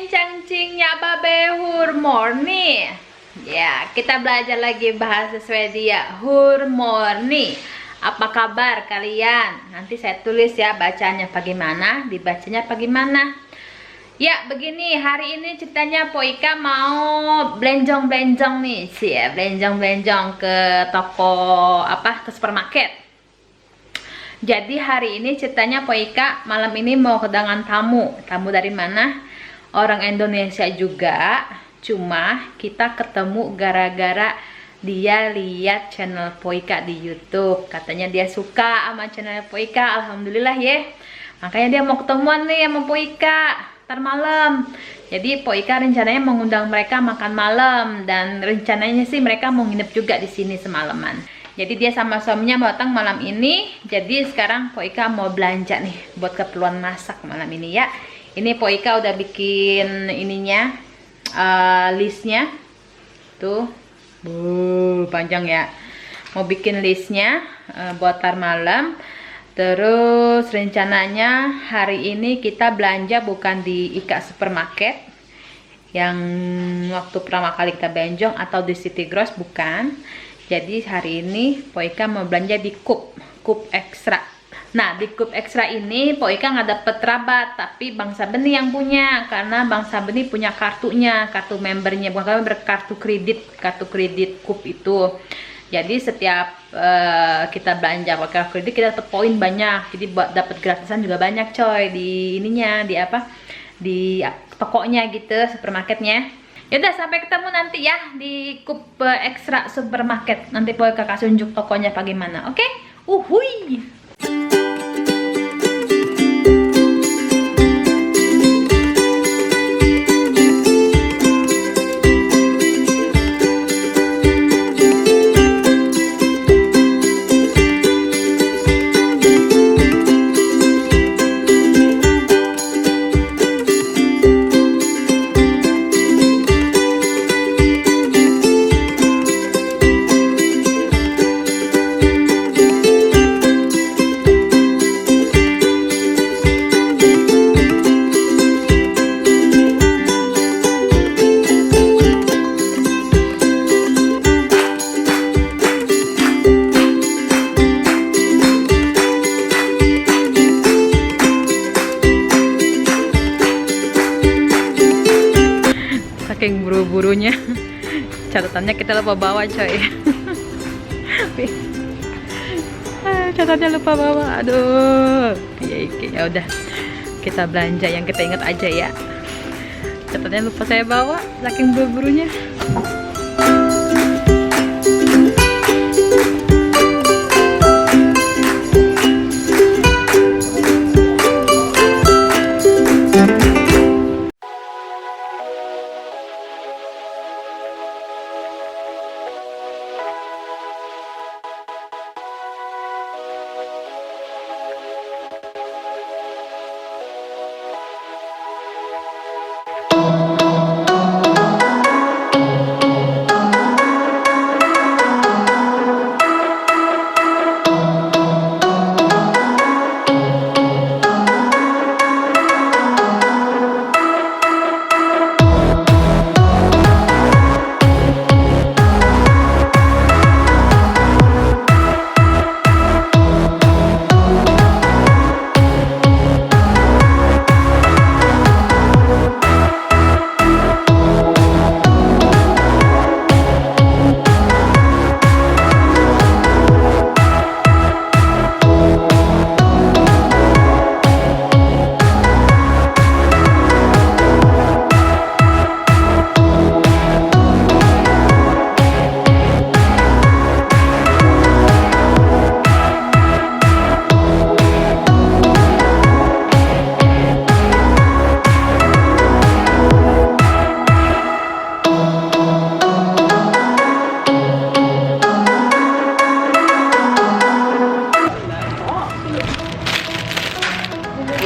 cangcingnya babe hurmorni. Ya, kita belajar lagi bahasa Swedia. Hurmorni. Apa kabar kalian? Nanti saya tulis ya bacanya bagaimana, dibacanya bagaimana. Ya, begini, hari ini ceritanya Poika mau belenjong-belenjong nih sih ya, belenjong-belenjong ke toko ke supermarket. Jadi hari ini ceritanya Poika malam ini mau kedatangan tamu. Tamu dari mana? Orang Indonesia juga. Cuma kita ketemu gara-gara dia lihat channel Poika di YouTube. Katanya dia suka sama channel Poika. Alhamdulillah ya. Makanya dia mau ketemuan nih sama Poika ntar malam. Jadi Poika rencananya mengundang mereka makan malam dan rencananya sih mereka mau nginep juga di sini semalaman. Jadi dia sama suaminya mau datang malam ini. Jadi sekarang Poika mau belanja nih buat keperluan masak malam ini ya. Ini Poika udah bikin ininya, listnya. Tuh, panjang ya. Mau bikin listnya buat tar malam. Terus rencananya hari ini kita belanja bukan di Ika Supermarket yang waktu pertama kali kita benjong atau di City Gross, bukan. Jadi hari ini Poika mau belanja di Coop Extra. Nah, di Coop Extra ini Poika nggak dapet rabat, tapi Bang Sabeni yang punya, karena Bang Sabeni punya kartunya, kartu membernya, bukan kartu kredit Coop itu. Jadi setiap kita belanja pakai kartu kredit kita dapat poin banyak. Jadi buat dapat gratisan juga banyak coy di ininya, di tokonya gitu, supermarketnya. Yaudah, sampai ketemu nanti ya di Coop Extra Supermarket. Nanti Poika kasih unjuk tokonya bagaimana, oke? Uhuy. Saking buru-burunya, catatannya kita lupa bawa coy. Catatannya lupa bawa, aduh. Ya udah, kita belanja yang kita ingat aja ya. Catatannya lupa saya bawa, saking buru-burunya.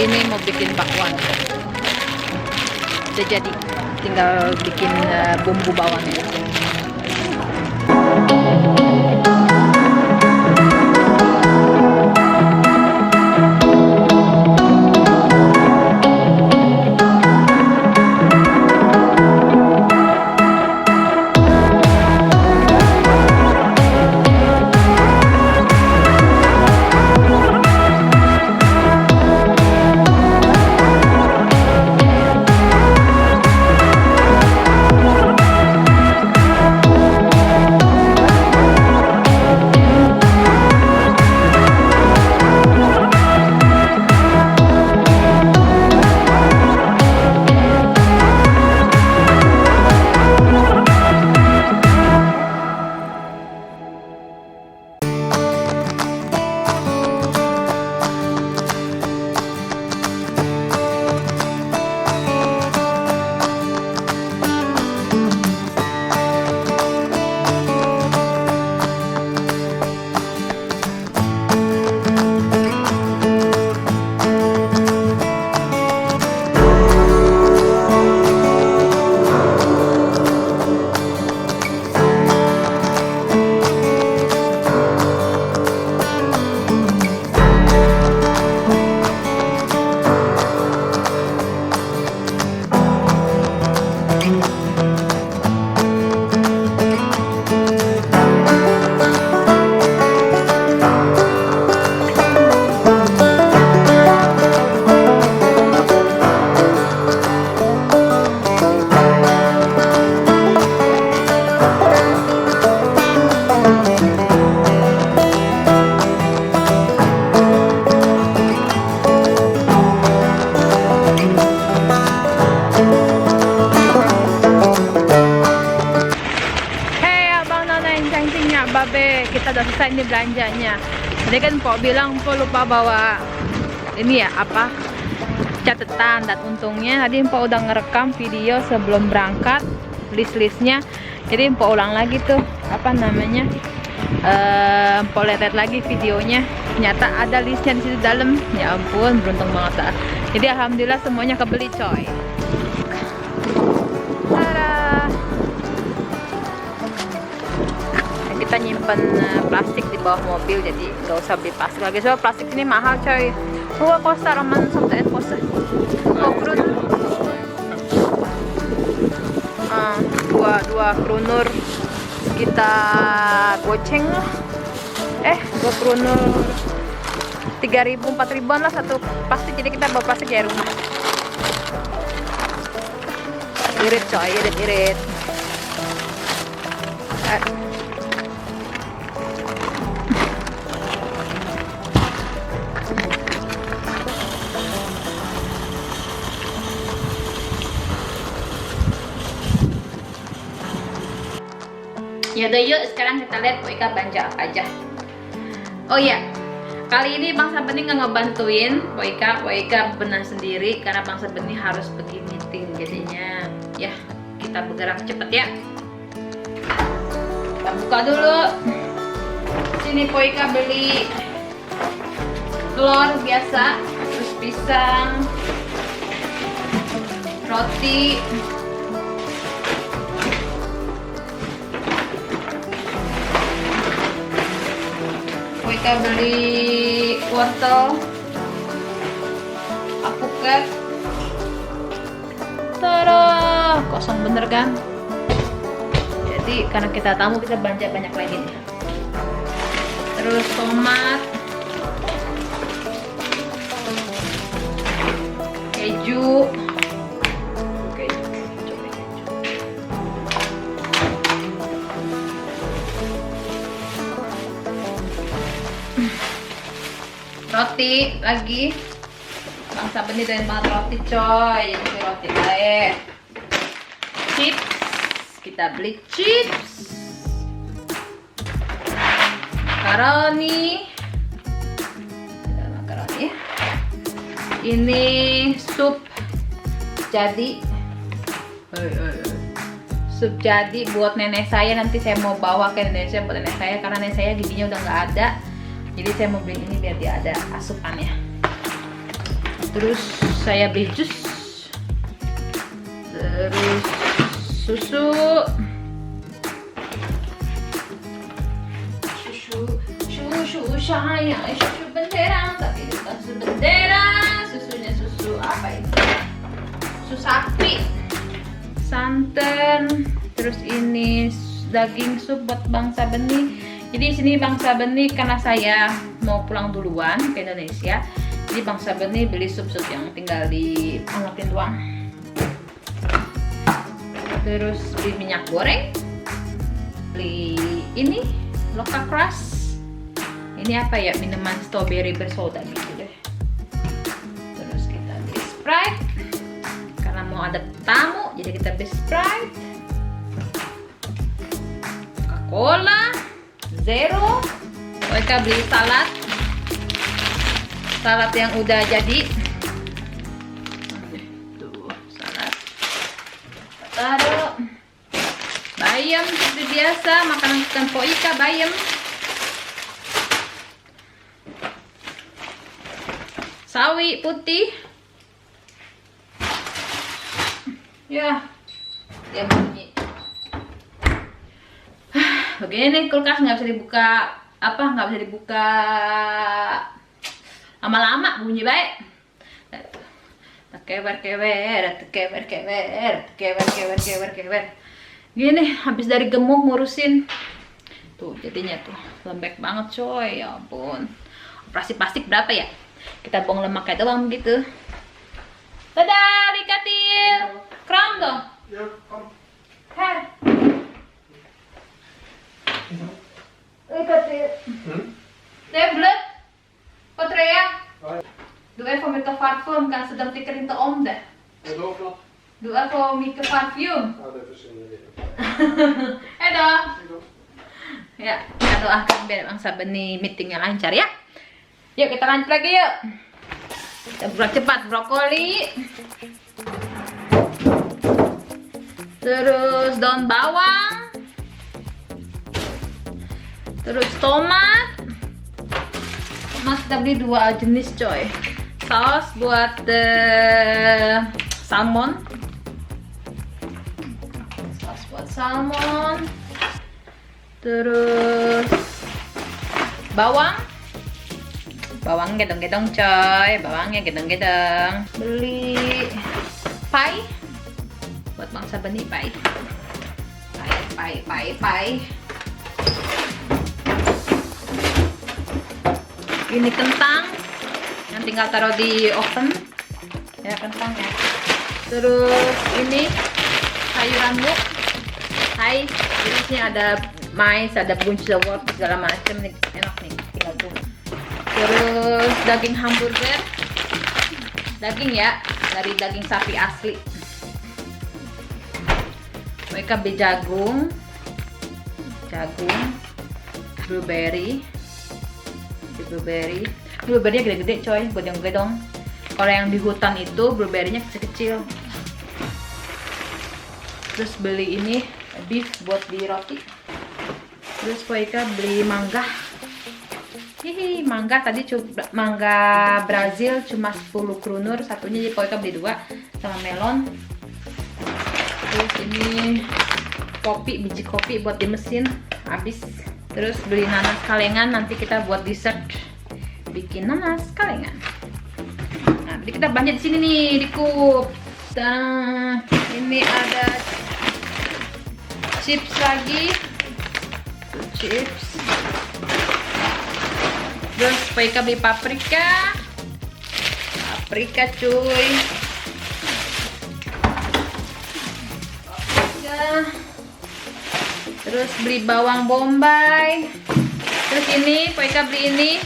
Ini mau bikin bakwan, udah jadi, tinggal bikin bumbu bawangnya. udah selesai ini belanjanya. Tadi kan Pok bilang Pok lupa bawa ini ya apa catatan, dan untungnya tadi Pok udah ngerekam video sebelum berangkat list-listnya. Jadi Pok ulang lagi tuh apa namanya, Pok lihat lagi videonya, ternyata ada listnya di situ dalam. Ya ampun, beruntung banget lah. Jadi alhamdulillah semuanya kebeli coy. Kita nyimpen plastik di bawah mobil, jadi nggak usah beli plastik lagi. Soalnya plastik ini mahal coy. Kostar aman sampai kostar. Dua kronor kita goceng lah. 2 kronor 3.000 4.000-an lah satu plastik. Jadi kita bawa plastik ya rumah. Irit coy, irit. Ya udah, yuk sekarang kita lihat Pok Ika belanja apa aja. Oh iya, kali ini Bang Sabeni nggak ngebantuin Pok Ika benar sendiri karena Bang Sabeni harus pergi meeting. Jadinya ya kita bergerak cepet ya. Kita buka dulu. Sini Pok Ika beli telur biasa, terus pisang, roti, kita beli wortel, alpukat. Tada, kosong bener kan? Jadi karena kita tamu kita belanja banyak lagi nih. Terus tomat, keju. Roti lagi, Bang Sabeni doyan banget roti coy. Jadi roti baik. Chips, kita beli chips. Makaroni, makaroni. Ini sup jadi, sup jadi buat nenek saya. Nanti saya mau bawa ke Indonesia buat nenek saya karena nenek saya giginya udah nggak ada. Jadi saya mau beli ini biar dia ada asupannya. Terus saya beli jus. Terus susu. Susu sayang, susu bendera, tapi bukan susu bendera. Susunya susu apa ini? Susu sapi. Santan. Terus ini daging sup buat Bang Sabeni. Jadi di sini Bang Sabeni karena saya mau pulang duluan ke Indonesia, jadi Bang Sabeni beli sup-sup yang tinggal diangetin doang. Terus beli minyak goreng, beli ini Loka Crush. Ini apa ya, minuman strawberry bersoda gitu deh. Terus kita beli Sprite karena mau ada tamu, jadi kita beli Sprite. Coca-Cola Zero. Mereka beli salad yang udah jadi. Tuh salad. Taruh bayam seperti biasa, makanan ikan Pok Ika bayam. Sawi putih. Ya, dia bunyi. Begini kulkas nggak bisa dibuka, nggak bisa dibuka lama-lama, bunyi baik. Kewer. Gini habis dari gemuk ngurusin tuh, jadinya tuh lembek banget coy. Ya ampun, operasi plastik berapa ya, kita buang lemaknya doang gitu. Dadah Rikatil, kram dong. Her Rikatil. Det är blött på tröjan. Du är för mycket parfym, kan så de tycker inte om det. Vadå för något? Du är för mycket parfym. Ja, det försvinner det. Hejdå. Ya, kita doakan biar bangsa benih meetingnya lancar ya. Yuk kita lanjut lagi yuk. Kita buat cepat brokoli. Terus daun bawang. Terus tomat. Tomat kita beli 2 jenis coy. Saus buat salmon. Saus buat salmon. Terus bawang. Bawang gedong-gedong coy. Bawangnya gedong-gedong. Beli pai. Buat bangsa benih pai. Pai. Ini kentang yang tinggal taruh di oven ya, kentangnya. Terus ini sayuran wok. Hai, jadi sini ada mais, ada buncis wortel segala macam nih, enak nih tinggal tuh. Terus daging hamburger, daging ya, dari daging sapi asli. Mereka beli jagung, blueberry gede-gede coy, buat yang gedong. Kalau yang di hutan itu blueberry-nya kecil-kecil. Terus beli ini beef buat di roti. Terus Poika beli mangga. Hihi, mangga tadi mangga Brazil cuma 10 krunur satunya, jadi Poika beli 2 sama melon. Terus ini kopi, biji kopi buat di mesin habis. Terus beli nanas kalengan, nanti kita buat dessert bikin nanas kalengan. Nah, jadi kita belanja di sini nih di Coop. Dan ini ada chips lagi, chips. Terus Poika beli paprika cuy. Terus beli bawang bombay. Terus ini Poika beli ini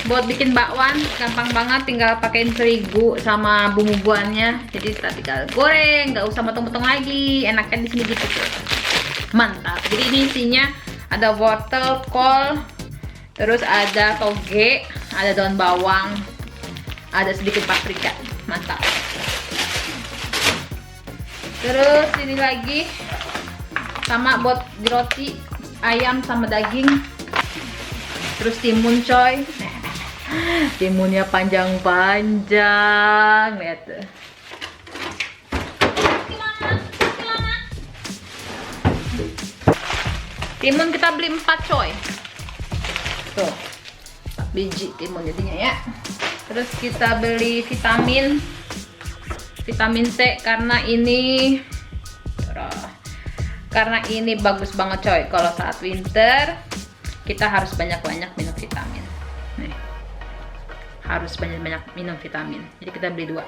buat bikin bakwan, gampang banget, tinggal pakein terigu sama bumbu-bumbuannya. Jadi kita tinggal goreng, nggak usah potong-potong lagi. Enakan di sini gitu tuh. Mantap. Jadi ini isinya ada wortel, kol, terus ada toge, ada daun bawang, ada sedikit paprika. Mantap. Terus ini lagi sama buat di roti, ayam sama daging. Terus timun coy. Timunnya panjang-panjang, lihat tuh. Timun kita beli 4 coy. Tuh, 4 biji timun jadinya ya. Terus kita beli vitamin C karena ini bagus banget coy. Kalau saat winter kita harus banyak-banyak minum vitamin. Nih, harus banyak-banyak minum vitamin. Jadi kita beli 2.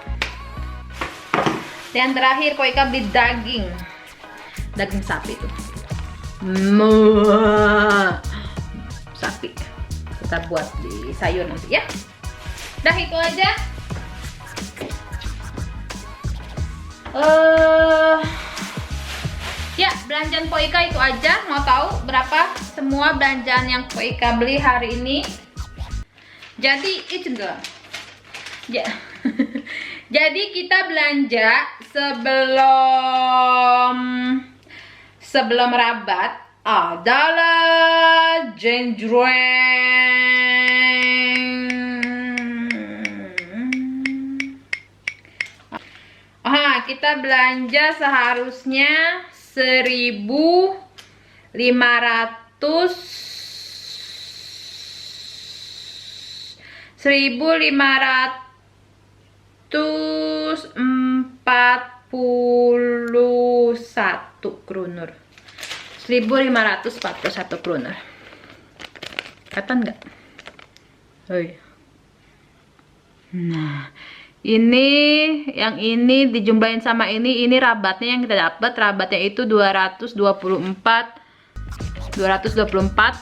Dan terakhir Poika beli daging sapi tuh. Sapi kita buat di sayur nanti ya. Dah itu aja. Ya, belanjaan Poika itu aja. Mau tahu berapa semua belanjaan yang Poika beli hari ini? Jadi itu enggak. Ya. Jadi kita belanja sebelum Rabat adalah kita belanja seharusnya 1.541 kroner. 1.541 kroner. Kelihatan nggak? Nah, yang ini dijumlahin sama ini rabatnya yang kita dapat. Rabatnya itu 224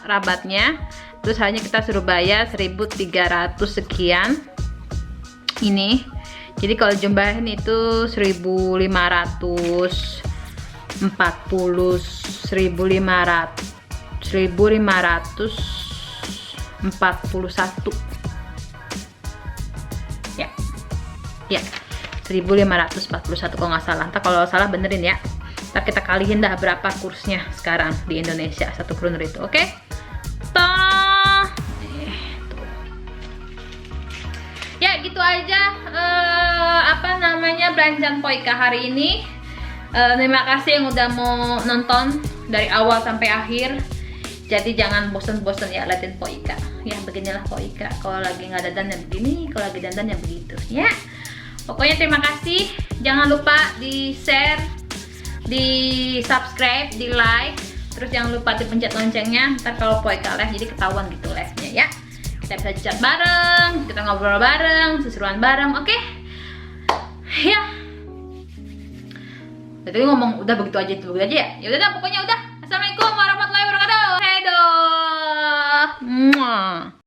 rabatnya. Terus hanya kita suruh bayar 1.300 sekian. Ini. Jadi kalau jumlahin itu 1.540, 1.500 1541. Ya 1541 kalau nggak salah. Entah kalau salah benerin ya. Ntar kita kalihin dah berapa kursnya sekarang di Indonesia 1 kroner itu. Oke, ya gitu aja apa namanya belanjaan Poika hari ini. Terima kasih yang udah mau nonton dari awal sampai akhir. Jadi jangan bosen-bosen ya liatin Poika. Ya beginilah Poika, kalau lagi nggak dandan ya begini, kalau lagi dandan ya begitu ya. Pokoknya terima kasih. Jangan lupa di share, di subscribe, di like, terus jangan lupa dipencet loncengnya. Ntar kalau Poika live jadi ketahuan gitu live-nya ya. Kita bisa chat bareng, kita ngobrol bareng, seseruan bareng, oke? Ya. Tadi ngomong udah begitu aja ya. Ya udah pokoknya udah. Assalamualaikum warahmatullahi wabarakatuh. Hedo. Muah.